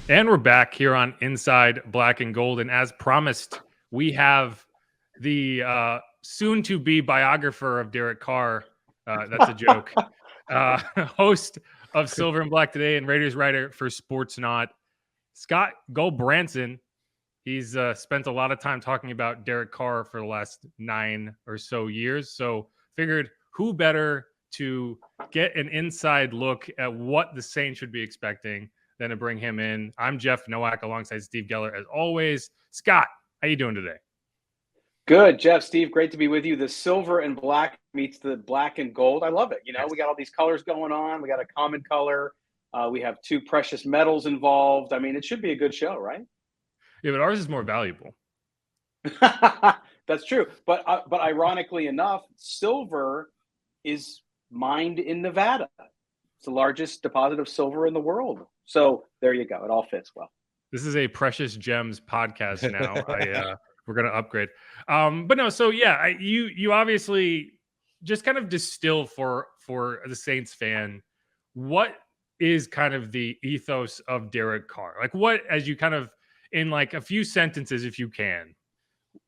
And we're back here on Inside Black and Gold. And as promised, we have the soon-to-be biographer of Derek Carr. That's a joke. Host of Silver and Black Today and Raiders writer for Sports Not, Scott Goldbranson. He's spent a lot of time talking about Derek Carr for the last 9 or so years. So figured who better to get an inside look at what the Saints should be expecting than to bring him in. I'm Jeff Nowak alongside Steve Geller as always. Scott, how you doing today? Good, Jeff, Steve, great to be with you. The silver and black meets the black and gold. I love it. You know, Yes. we got all these colors going on. We got a common color. We have 2 precious metals involved. I mean, it should be a good show, right? Yeah, but ours is more valuable. That's true. But ironically enough, silver is mined in Nevada. It's the largest deposit of silver in the world. So there you go. It all fits well. This is a Precious Gems podcast now. We're going to upgrade. But no, so yeah, you obviously just kind of distill for the Saints fan, what is kind of the ethos of Derek Carr? Like what, as you kind of, in like a few sentences, if you can,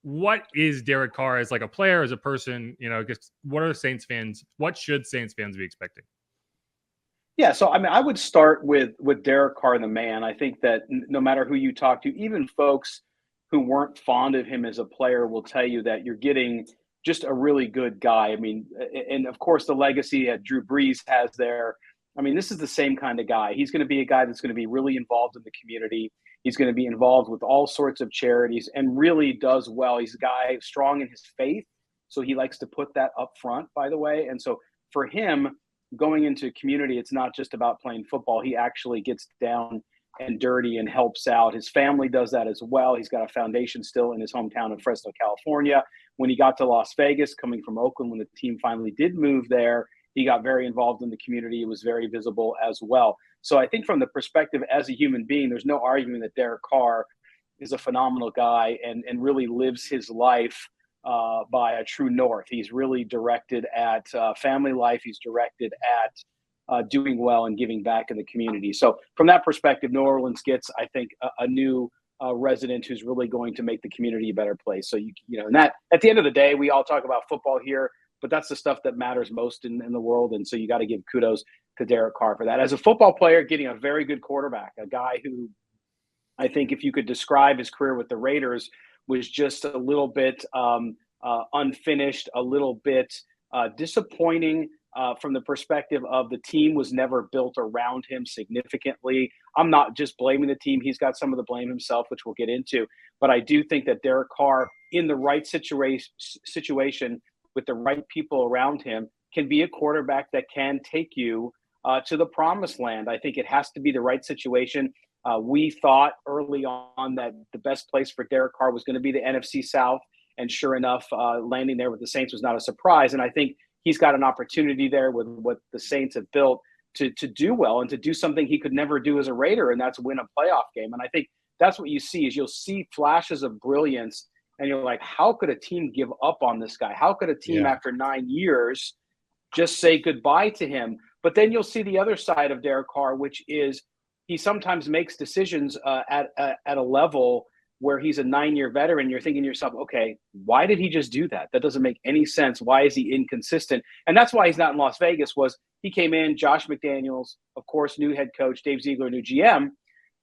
what is Derek Carr as like a player, as a person, you know, just what are Saints fans, what should Saints fans be expecting? Yeah, so I mean, I would start with Derek Carr, the man. I think that no matter who you talk to, even folks who weren't fond of him as a player will tell you that you're getting just a really good guy. I mean, and of course, the legacy that Drew Brees has there. I mean, this is the same kind of guy. He's going to be a guy that's going to be really involved in the community. He's going to be involved with all sorts of charities and really does well. He's a guy strong in his faith, so he likes to put that up front, by the way. And so for him, going into community, it's not just about playing football. He actually gets down and dirty and helps out. His family does that as well. He's got a foundation still in his hometown in Fresno, California. When he got to Las Vegas, coming from Oakland, when the team finally did move there, he got very involved in the community. It was very visible as well. So I think from the perspective as a human being, there's no arguing that Derek Carr is a phenomenal guy and really lives his life by a true north. He's really directed at family life. He's directed at doing well and giving back in the community. So from that perspective, New Orleans gets, I think, a new resident who's really going to make the community a better place. So, you know, and that at the end of the day, we all talk about football here, but that's the stuff that matters most in the world. And so you got to give kudos to Derek Carr for that. As a football player, getting a very good quarterback, a guy who I think if you could describe his career with the Raiders was just a little bit unfinished, a little bit disappointing from the perspective of the team was never built around him significantly. I'm not just blaming the team. He's got some of the blame himself, which we'll get into. But I do think that Derek Carr, in the right situation with the right people around him, can be a quarterback that can take you to the promised land. I think it has to be the right situation. We thought early on that the best place for Derek Carr was going to be the NFC South. And sure enough, landing there with the Saints was not a surprise. And I think he's got an opportunity there with what the Saints have built to do well and to do something he could never do as a Raider, and that's win a playoff game. And I think that's what you see is you'll see flashes of brilliance, and you're like, how could a team give up on this guy? How could a team after 9 years just say goodbye to him? But then you'll see the other side of Derek Carr, which is he sometimes makes decisions at a level where he's a 9-year veteran. You're thinking to yourself, okay, why did he just do that? That doesn't make any sense. Why is he inconsistent? And that's why he's not in Las Vegas. Was he came in, Josh McDaniels, of course, new head coach, Dave Ziegler, new GM.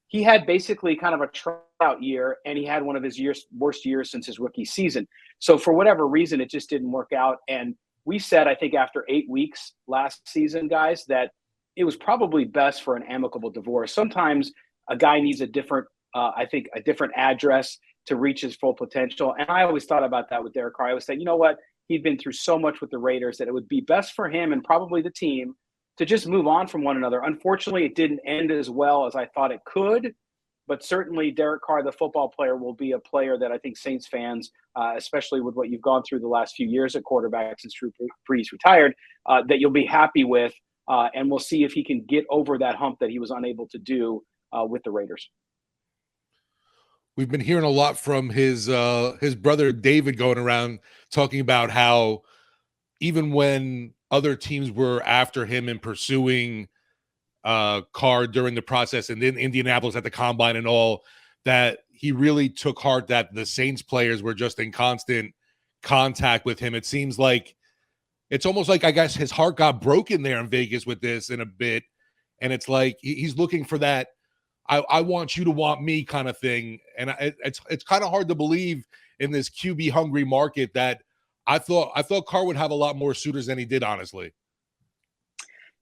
He had basically kind of a tryout year, and he had one of his worst years since his rookie season. So for whatever reason, it just didn't work out. And we said, I think after 8 weeks last season, guys, that it was probably best for an amicable divorce. Sometimes a guy needs a different address to reach his full potential. And I always thought about that with Derek Carr. I always said, you know what? He'd been through so much with the Raiders that it would be best for him and probably the team to just move on from one another. Unfortunately, it didn't end as well as I thought it could. But certainly Derek Carr, the football player, will be a player that I think Saints fans, especially with what you've gone through the last few years at quarterback since Drew Brees retired, that you'll be happy with. And we'll see if he can get over that hump that he was unable to do with the Raiders. We've been hearing a lot from his brother David going around talking about how even when other teams were after him and pursuing Carr during the process, and then Indianapolis at the combine and all, that he really took heart that the Saints players were just in constant contact with him. It seems like it's almost like, I guess, his heart got broken there in Vegas with this in a bit. And it's like he's looking for that I want you to want me kind of thing. And it's kind of hard to believe in this QB hungry market that I thought Carr would have a lot more suitors than he did, honestly.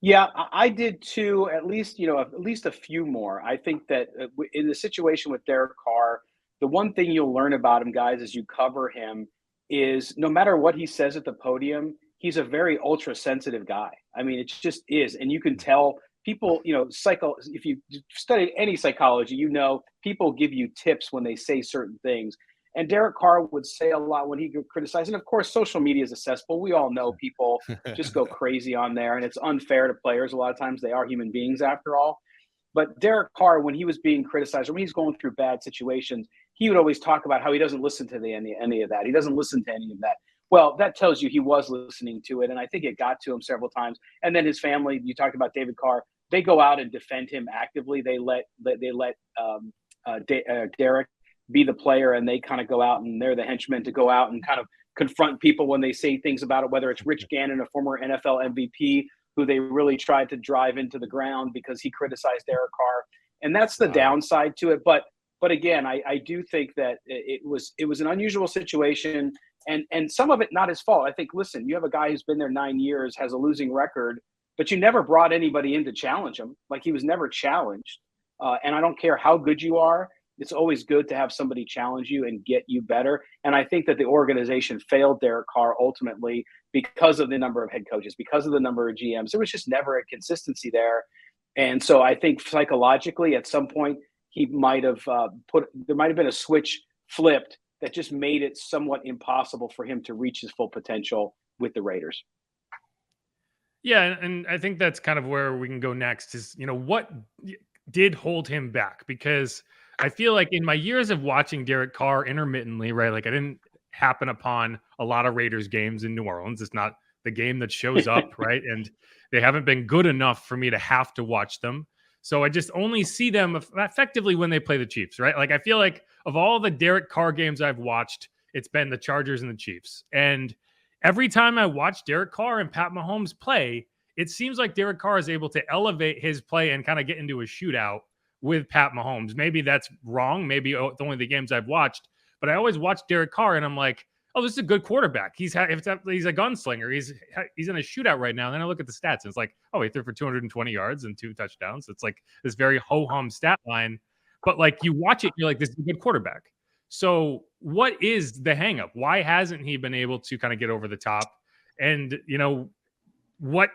Yeah, I did too. At least, at least a few more. I think that in the situation with Derek Carr, the one thing you'll learn about him, guys, as you cover him, is no matter what he says at the podium, he's a very ultra sensitive guy. I mean, it just is, and you can tell people. If you studied any psychology, people give you tips when they say certain things. And Derek Carr would say a lot when he could criticize. And of course, social media is a cesspool. We all know people just go crazy on there, and it's unfair to players. A lot of times they are human beings after all. But Derek Carr, when he was being criticized or when he's going through bad situations, he would always talk about how he doesn't listen to any of that. He doesn't listen to any of that. Well, that tells you he was listening to it. And I think it got to him several times. And then his family, you talked about David Carr, they go out and defend him actively. They let Derek be the player, and they kind of go out and they're the henchmen to go out and kind of confront people when they say things about it, whether it's Rich Gannon, a former NFL MVP, who they really tried to drive into the ground because he criticized Derek Carr. And that's the downside to it. But again, I do think that it was an unusual situation, and some of it not his fault. I think, listen, you have a guy who's been there 9 years, has a losing record, but you never brought anybody in to challenge him. Like, he was never challenged. And I don't care how good you are. It's always good to have somebody challenge you and get you better. And I think that the organization failed Derek Carr ultimately because of the number of head coaches, because of the number of GMs. There was just never a consistency there. And so I think psychologically at some point he might have there might have been a switch flipped that just made it somewhat impossible for him to reach his full potential with the Raiders. Yeah, and I think that's kind of where we can go next is, what did hold him back? Because I feel like in my years of watching Derek Carr intermittently, right, like I didn't happen upon a lot of Raiders games in New Orleans. It's not the game that shows up, right? And they haven't been good enough for me to have to watch them. So I just only see them effectively when they play the Chiefs, right? Like, I feel like of all the Derek Carr games I've watched, it's been the Chargers and the Chiefs. And every time I watch Derek Carr and Pat Mahomes play, it seems like Derek Carr is able to elevate his play and kind of get into a shootout with Pat Mahomes. Maybe that's wrong. Maybe it's only the games I've watched, but I always watch Derek Carr and I'm like, oh, this is a good quarterback. He's a gunslinger. He's in a shootout right now. And then I look at the stats and it's like, oh, he threw for 220 yards and 2 touchdowns. It's like this very ho-hum stat line, but like you watch it, you're like, this is a good quarterback. So what is the hang up? Why hasn't he been able to kind of get over the top? And what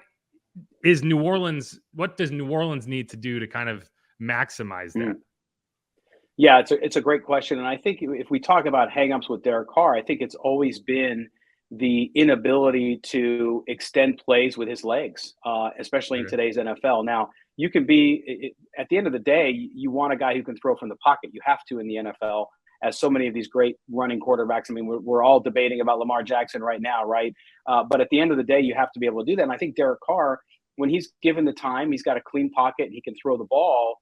does New Orleans need to do to kind of maximize that? Yeah, it's a great question. And I think if we talk about hangups with Derek Carr, I think it's always been the inability to extend plays with his legs, especially in today's NFL. Now, you can at the end of the day, you want a guy who can throw from the pocket. You have to in the NFL, as so many of these great running quarterbacks. I mean, we're all debating about Lamar Jackson right now, right? But at the end of the day, you have to be able to do that. And I think Derek Carr, when he's given the time, he's got a clean pocket and he can throw the ball.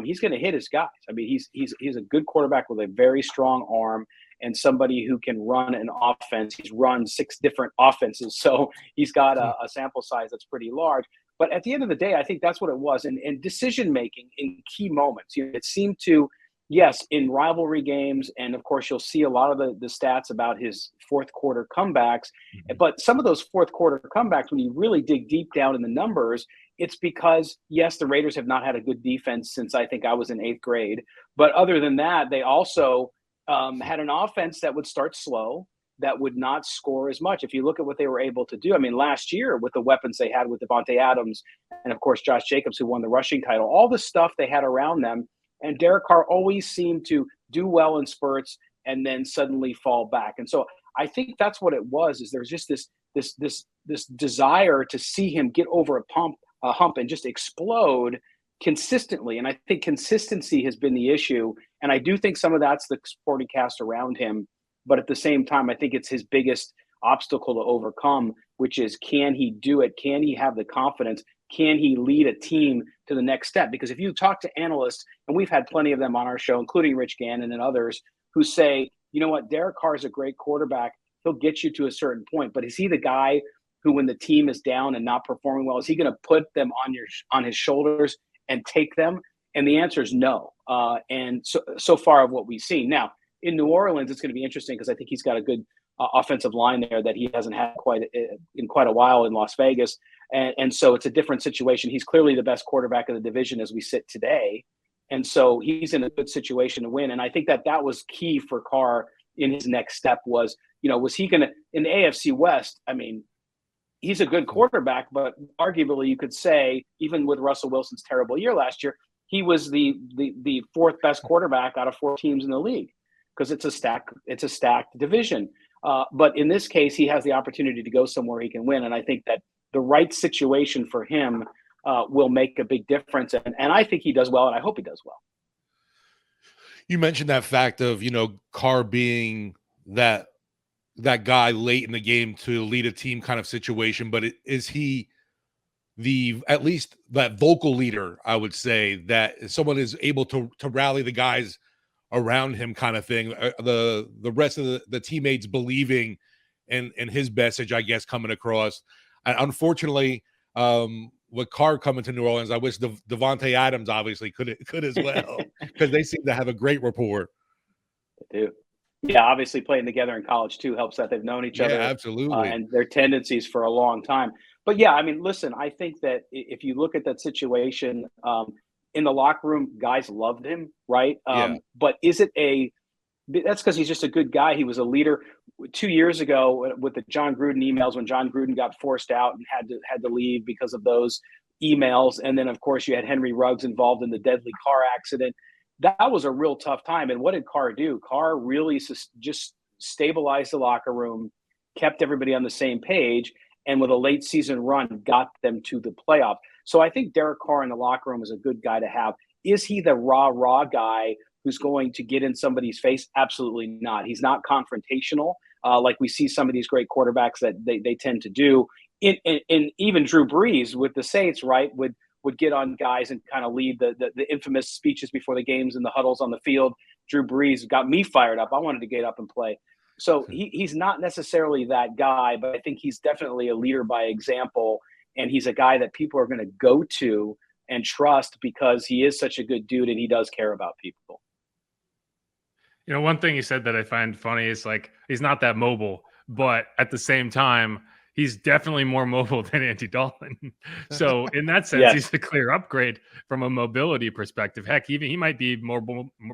He's going to hit his guys. I mean, he's a good quarterback with a very strong arm and somebody who can run an offense. He's run 6 different offenses, so he's got a sample size that's pretty large. But at the end of the day, I think that's what it was. And decision making in key moments, it seemed to, yes, in rivalry games, and of course you'll see a lot of the stats about his fourth quarter comebacks. But some of those fourth quarter comebacks, when you really dig deep down in the numbers, it's because, yes, the Raiders have not had a good defense since I think I was in 8th grade. But other than that, they also had an offense that would start slow, that would not score as much. If you look at what they were able to do, I mean, last year with the weapons they had with Devontae Adams and, of course, Josh Jacobs, who won the rushing title, all the stuff they had around them, and Derek Carr always seemed to do well in spurts and then suddenly fall back. And so I think that's what it was, is there's just this desire to see him get over a hump and just explode consistently. And I think consistency has been the issue. And I do think some of that's the supporting cast around him. But at the same time, I think it's his biggest obstacle to overcome, which is, can he do it? Can he have the confidence? can he lead a team to the next step? Because if you talk to analysts, and we've had plenty of them on our show, including Rich Gannon and others, who say, you know what, Derek Carr is a great quarterback. He'll get you to a certain point, but is he the guy who, when the team is down and not performing well, is he going to put them on his shoulders and take them? And the answer is no. And so far of what we've seen. Now, in New Orleans, it's going to be interesting because I think he's got a good offensive line there that he hasn't had in quite a while in Las Vegas. And so it's a different situation. He's clearly the best quarterback of the division as we sit today. And so he's in a good situation to win. And I think that was key for Carr in his next step was, was he going to, in the AFC West, I mean, he's a good quarterback, but arguably you could say, even with Russell Wilson's terrible year last year, he was the fourth best quarterback out of 4 teams in the league because it's a stacked division. But in this case, he has the opportunity to go somewhere he can win. And I think that the right situation for him will make a big difference. And I think he does well, and I hope he does well. You mentioned that fact of, Carr being that guy late in the game to lead a team kind of situation, but is he at least that vocal leader, I would say, that someone is able to rally the guys around him kind of thing, the rest of the teammates believing in his message, I guess, coming across. And unfortunately, with Carr coming to New Orleans, I wish Devontae Adams obviously could as well, because they seem to have a great rapport. They do. Yeah, obviously playing together in college too helps that they've known each other. Absolutely. And their tendencies for a long time. But yeah, I mean, listen, I think that if you look at that situation, in the locker room, guys loved him, right? But that's because he's just a good guy. He was a leader 2 years ago with the John Gruden emails when John Gruden got forced out and had to leave because of those emails. And then, of course, you had Henry Ruggs involved in the deadly car accident. That was a real tough time. And what did Carr do? Carr really just stabilized the locker room, kept everybody on the same page, and with a late season run, got them to the playoff. So I think Derek Carr in the locker room is a good guy to have. Is he the raw guy who's going to get in somebody's face? Absolutely not. He's not confrontational like we see some of these great quarterbacks that they tend to do. In even Drew Brees with the Saints, right, would get on guys and kind of lead the infamous speeches before the games and the huddles on the field. Drew Brees got me fired up. I wanted to get up and play. So he's not necessarily that guy, but I think he's definitely a leader by example. And he's a guy that people are going to go to and trust because he is such a good dude and he does care about people. One thing you said that I find funny is like, he's not that mobile, but at the same time, he's definitely more mobile than Andy Dalton. So in that sense, He's a clear upgrade from a mobility perspective. Heck, even he might be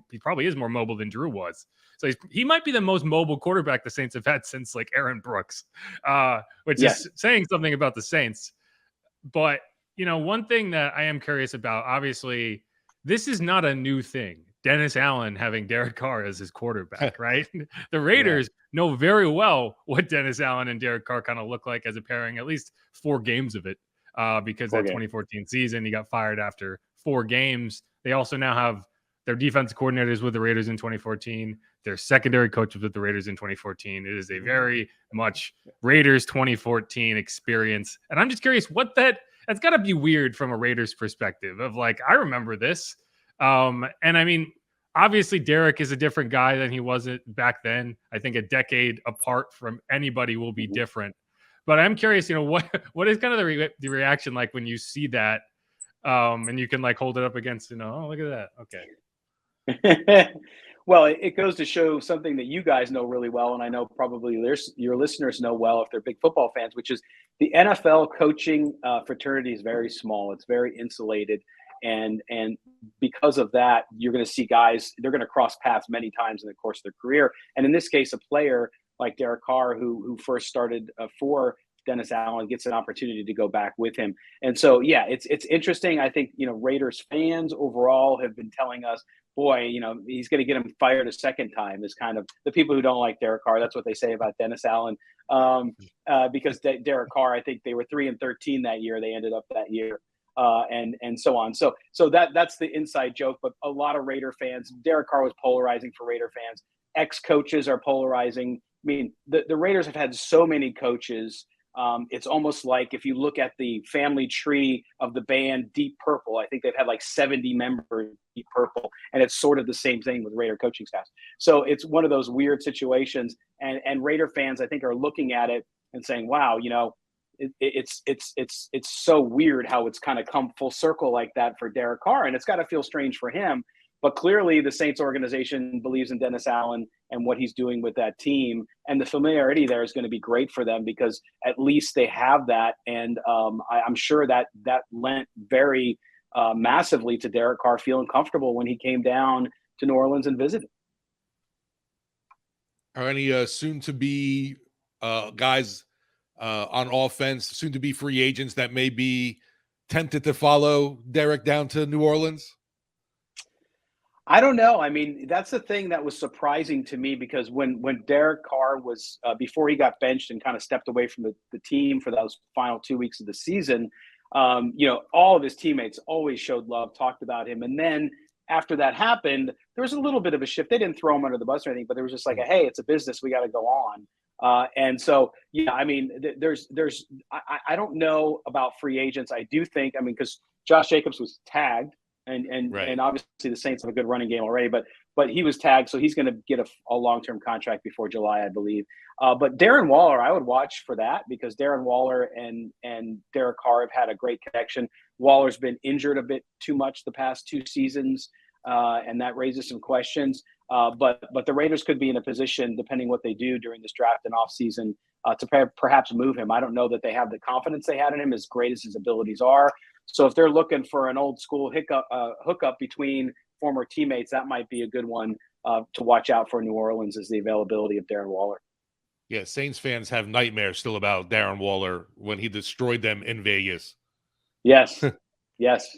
he probably is more mobile than Drew was. So he might be the most mobile quarterback the Saints have had since like Aaron Brooks, which is saying something about the Saints. But, one thing that I am curious about, obviously, this is not a new thing. Dennis Allen having Derek Carr as his quarterback, right? The Raiders know very well what Dennis Allen and Derek Carr kind of look like as a pairing, at least 4 games of it, because that 2014 season, he got fired after 4 games. They also now have their defensive coordinators with the Raiders in 2014, their secondary coaches with the Raiders in 2014. It is a very much Raiders 2014 experience. And I'm just curious that's got to be weird from a Raiders perspective of like, I remember this. And I mean, obviously Derek is a different guy than he was back then. I think a decade apart from anybody will be different, but I'm curious, what is kind of the reaction like when you see that, and you can like hold it up against, oh, look at that. Okay. Well, it goes to show something that you guys know really well, and I know probably your listeners know well if they're big football fans, which is the NFL coaching fraternity is very small. It's very insulated. And because of that, you're going to see guys, they're going to cross paths many times in the course of their career. And in this case, a player like Derek Carr, who first started for Dennis Allen, gets an opportunity to go back with him. And so, it's interesting. I think, Raiders fans overall have been telling us, boy, he's going to get him fired a second time, is kind of the people who don't like Derek Carr. That's what they say about Dennis Allen. Because Derek Carr, I think they were 3-13 that year. They ended up that year. And so on. So that's the inside joke. But a lot of Raider fans, Derek Carr was polarizing for Raider fans. Ex-coaches are polarizing. I mean, the Raiders have had so many coaches It's almost like if you look at the family tree of the band Deep Purple, I think they've had like 70 members Deep Purple, and it's sort of the same thing with Raider coaching staff. So it's one of those weird situations, and Raider fans I think are looking at it and saying, "Wow, it's so weird how it's kind of come full circle like that for Derek Carr, and it's got to feel strange for him." But clearly, the Saints organization believes in Dennis Allen and what he's doing with that team, and the familiarity there is going to be great for them because at least they have that. And I'm sure that lent very massively to Derek Carr feeling comfortable when he came down to New Orleans and visited. Are any soon-to-be guys on offense, soon-to-be free agents that may be tempted to follow Derek down to New Orleans? I don't know. I mean, that's the thing that was surprising to me because when Derek Carr was before he got benched and kind of stepped away from the team for those final 2 weeks of the season, all of his teammates always showed love, talked about him. And then after that happened, there was a little bit of a shift. They didn't throw him under the bus or anything, but there was just like, hey, it's a business. We got to go on. And so, yeah, I mean, I don't know about free agents. I do think, I mean, because Josh Jacobs was tagged. And obviously the Saints have a good running game already, but he was tagged, so he's going to get a long-term contract before July, I believe. But Darren Waller, I would watch for that because Darren Waller and Derek Carr have had a great connection. Waller's been injured a bit too much the past 2 seasons, and that raises some questions. But the Raiders could be in a position, depending what they do during this draft and offseason, to perhaps move him. I don't know that they have the confidence they had in him, as great as his abilities are. So if they're looking for an old school hookup between former teammates, that might be a good one to watch out for New Orleans, is the availability of Darren Waller. Yeah, Saints fans have nightmares still about Darren Waller when he destroyed them in Vegas. Yes, yes.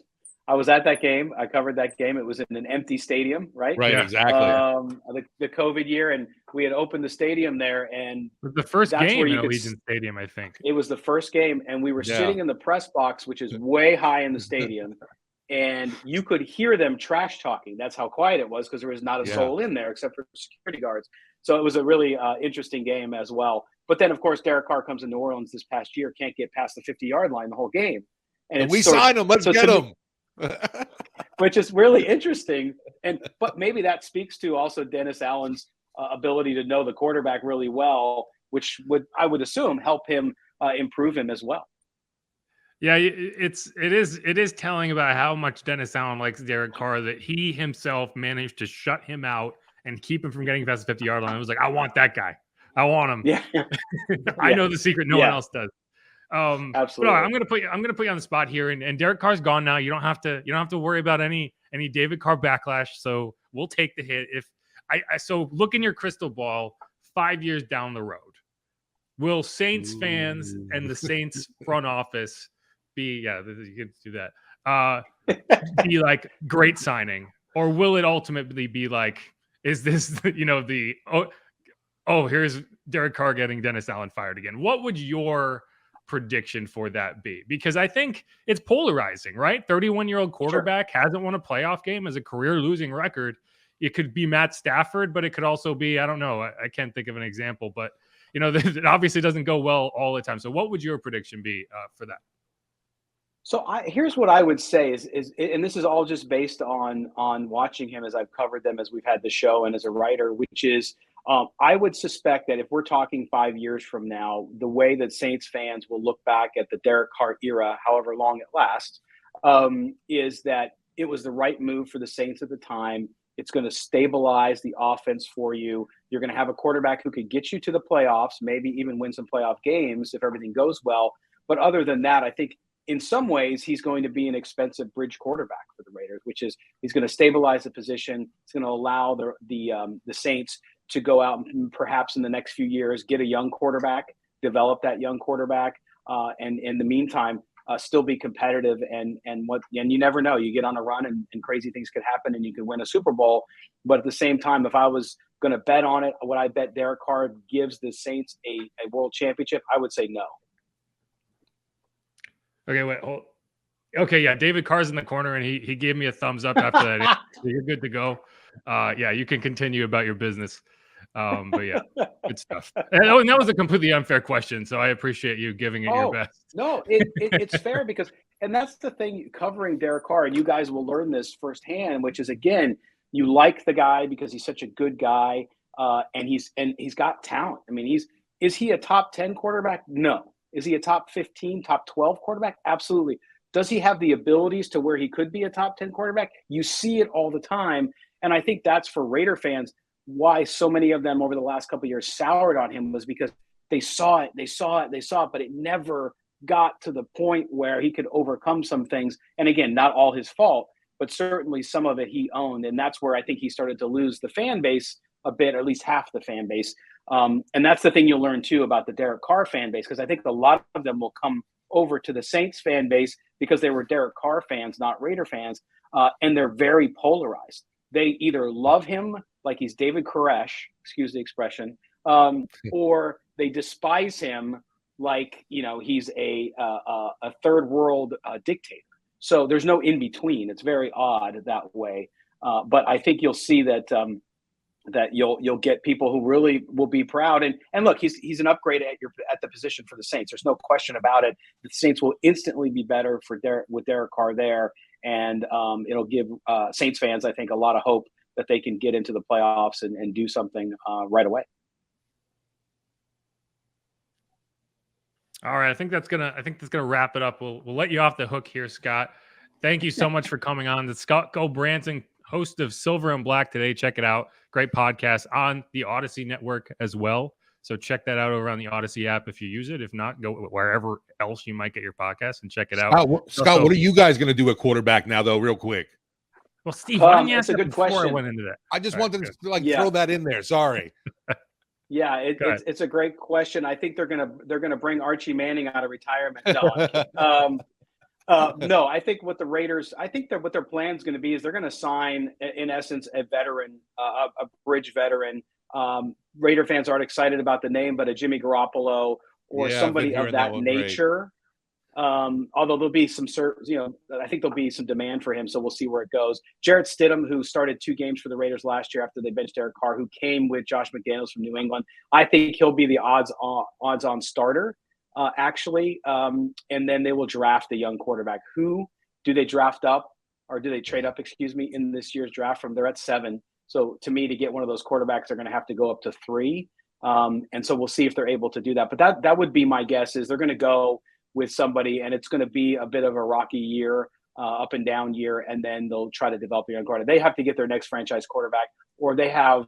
I was at that game. I covered that game. It was in an empty stadium, right? Right, yeah. Exactly. The COVID year, and we had opened the stadium there, and it was the first game in Allegiant Stadium, I think. It was the first game, and we were sitting in the press box, which is way high in the stadium, and you could hear them trash talking. That's how quiet it was because there was not a soul in there except for security guards. So it was a really interesting game as well. But then, of course, Derek Carr comes to New Orleans this past year, can't get past the 50-yard line the whole game. And we signed him. Let's get him. Which is really interesting. But maybe that speaks to also Dennis Allen's ability to know the quarterback really well, which I would assume help him improve him as well. Yeah, it is telling about how much Dennis Allen likes Derek Carr that he himself managed to shut him out and keep him from getting past the 50-yard line. It was like, I want that guy. I want him. Yeah. I know the secret no one else does. Absolutely. But I'm gonna put you on the spot here, and Derek Carr's gone now. You don't have to worry about any David Carr backlash. So we'll take the hit. So look in your crystal ball 5 years down the road. Will Saints fans and the Saints front office be you can do that. Be like great signing, or will it ultimately be like, is this here's Derek Carr getting Dennis Allen fired again? What would your prediction for that be? Because I think it's polarizing, right? 31-year-old quarterback hasn't won a playoff game, as a career losing record. It could be Matt Stafford, but it could also be, I don't know, I can't think of an example, but it obviously doesn't go well all the time. So what would your prediction be for that? So here's what I would say is, and this is all just based on watching him as I've covered them as we've had the show and as a writer, which is I would suspect that if we're talking 5 years from now, the way that Saints fans will look back at the Derek Carr era, however long it lasts, is that it was the right move for the Saints at the time. It's going to stabilize the offense for you. You're going to have a quarterback who could get you to the playoffs, maybe even win some playoff games if everything goes well. But other than that, I think in some ways he's going to be an expensive bridge quarterback for the Raiders, which is he's going to stabilize the position. It's going to allow the Saints to go out and perhaps in the next few years get a young quarterback, develop that young quarterback, and in the meantime still be competitive. And you never know. You get on a run and crazy things could happen and you can win a Super Bowl. But at the same time, if I was going to bet on it, would I bet Derek Carr gives the Saints a world championship? I would say no. Okay, wait. Hold. Okay, yeah, David Carr's in the corner, and he gave me a thumbs up after that. So you're good to go. Yeah, you can continue about your business. But yeah, good stuff. And that was a completely unfair question, so I appreciate you giving it your best. No, it's fair because, and that's the thing, covering Derek Carr, and you guys will learn this firsthand, which is, again, you like the guy because he's such a good guy, and he's got talent. I mean, is he a top 10 quarterback? No. Is he a top 15, top 12 quarterback? Absolutely. Does he have the abilities to where he could be a top 10 quarterback? You see it all the time, and I think that's, for Raider fans, why so many of them over the last couple of years soured on him, was because they saw it, but it never got to the point where he could overcome some things. And again, not all his fault, but certainly some of it he owned. And that's where I think he started to lose the fan base a bit, or at least half the fan base. And that's the thing you'll learn too about the Derek Carr fan base, because I think a lot of them will come over to the Saints fan base because they were Derek Carr fans, not Raider fans. And they're very polarized. They either love him like he's David Koresh, excuse the expression, or they despise him like, he's a third world dictator. So there's no in between. It's very odd that way. But I think you'll see that that you'll get people who really will be proud. And look, he's an upgrade at the position for the Saints. There's no question about it. The Saints will instantly be better with Derek Carr there, and it'll give Saints fans, I think, a lot of hope that they can get into the playoffs and do something right away. All right, I think that's gonna wrap it up. We'll let you off the hook here, Scott. Thank you so much for coming on. The Scott Gulbranson, host of Silver and Black Today. Check it out. Great podcast on the Odyssey Network as well. So check that out over on the Odyssey app if you use it. If not, go wherever else you might get your podcast and check it out. Scott, what are you guys going to do at quarterback now, though, real quick? Well, Steve, why didn't you ask that's a good question. I went into that? I just wanted to throw that in there. Sorry. Yeah, it's a great question. I think they're gonna bring Archie Manning out of retirement. No, I think what their plan is going to be is they're going to sign, in essence, a veteran, a bridge veteran. Raider fans aren't excited about the name, but a Jimmy Garoppolo or somebody of that nature. Although there'll be some, I think there'll be some demand for him, so we'll see where it goes. Jarrett Stidham, who started 2 games for the Raiders last year after they benched Derek Carr, who came with Josh McDaniels from New England, I think he'll be the odds-on starter, actually. And then they will draft a young quarterback. Who do they draft up, or do they trade up, in this year's draft? They're at 7. So to me, to get one of those quarterbacks, they're going to have to go up to 3. And so we'll see if they're able to do that. But that would be my guess, is they're going to go with somebody, and it's going to be a bit of a rocky year, up and down year, and then they'll try to develop a young quarterback. They have to get their next franchise quarterback, or they have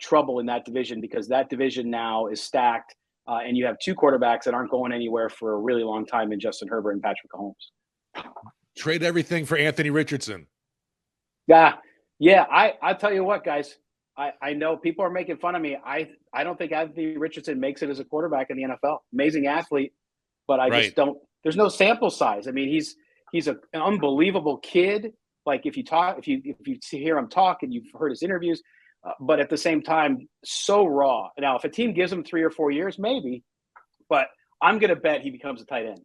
trouble in that division, because that division now is stacked, and you have 2 quarterbacks that aren't going anywhere for a really long time in Justin Herbert and Patrick Mahomes. Trade everything for Anthony Richardson. Yeah. I'll tell you what, guys. I know people are making fun of me. I don't think Anthony Richardson makes it as a quarterback in the NFL. Amazing athlete. But I just don't. There's no sample size. I mean, he's an unbelievable kid. Like, if you hear him talk and you've heard his interviews, but at the same time, so raw. Now, if a team gives him 3 or 4 years, maybe, but I'm going to bet he becomes a tight end.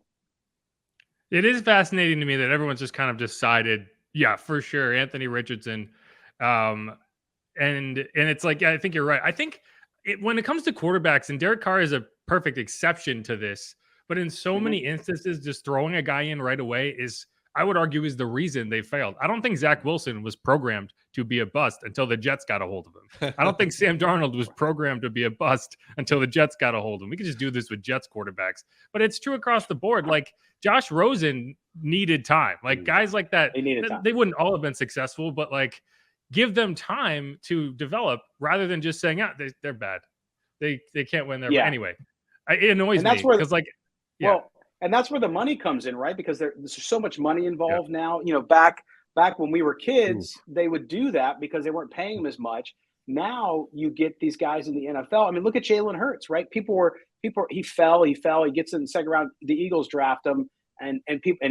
It is fascinating to me that everyone's just kind of decided, yeah, for sure, Anthony Richardson, and it's like, I think you're right. I think when it comes to quarterbacks, and Derek Carr is a perfect exception to this. But in so many instances, just throwing a guy in right away I would argue, is the reason they failed. I don't think Zach Wilson was programmed to be a bust until the Jets got a hold of him. I don't think Sam Darnold was programmed to be a bust until the Jets got a hold of him. We could just do this with Jets quarterbacks. But it's true across the board. Like, Josh Rosen needed time. Like, guys like that, they wouldn't all have been successful, but like, give them time to develop rather than just saying, they're bad. They can't win there. But anyway, it annoys me because, like, well, and that's where the money comes in, right? Because there's so much money involved now. Back when we were kids, they would do that because they weren't paying them as much. Now you get these guys in the NFL. I mean, look at Jalen Hurts, right? He fell, he gets in the second round. The Eagles draft him, and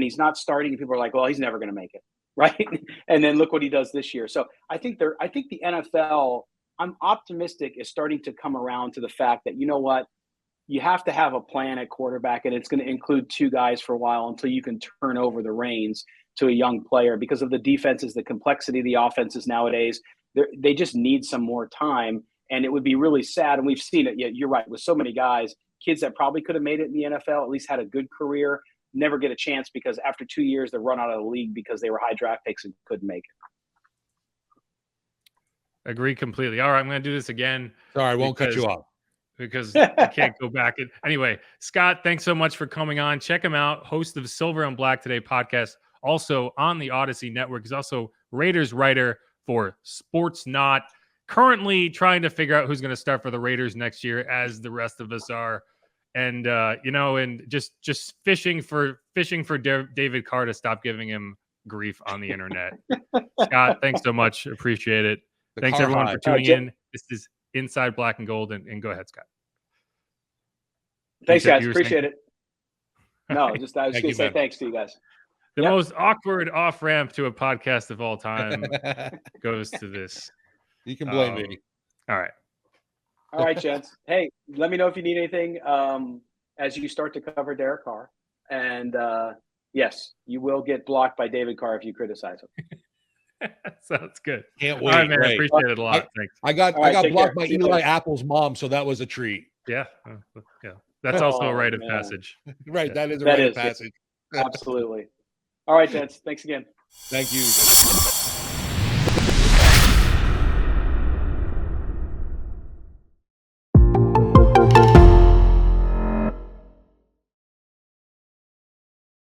he's not starting. And people are like, well, he's never going to make it, right? And then look what he does this year. So I think the NFL, I'm optimistic, is starting to come around to the fact that, you know what? You have to have a plan at quarterback, and it's going to include 2 guys for a while until you can turn over the reins to a young player, because of the defenses, the complexity of the offenses nowadays. They just need some more time. And it would be really sad. And we've seen it. Yeah, you're right. With so many guys, kids that probably could have made it in the NFL, at least had a good career, never get a chance because after 2 years, they're run out of the league because they were high draft picks and couldn't make it. Agree completely. All right, I'm going to do this again. Sorry, I won't cut you off. Because I can't go back. Anyway, Scott, thanks so much for coming on. Check him out, host of Silver and Black Today podcast, also on the Odyssey Network. He's also Raiders writer for Sports Not. Currently trying to figure out who's going to start for the Raiders next year, as the rest of us are. And and just fishing for David Carr to stop giving him grief on the internet. Scott, thanks so much. Appreciate it. Thanks everyone for tuning in. This is Inside Black and Gold, and go ahead, Scott. Thanks, guys. Appreciate it. No, I was just going to say thanks to you guys. The most awkward off ramp to a podcast of all time goes to this. You can blame me. All right, gents. Hey, let me know if you need anything as you start to cover Derek Carr. And yes, you will get blocked by David Carr if you criticize him. Sounds good. Can't wait. All right, man. I appreciate it a lot. Thanks. I got blocked by Eli Apple's mom, so that was a treat. Yeah. That's also a rite of passage. Right. That is a rite of passage. Absolutely. All right, gents. Thanks again. Thank you.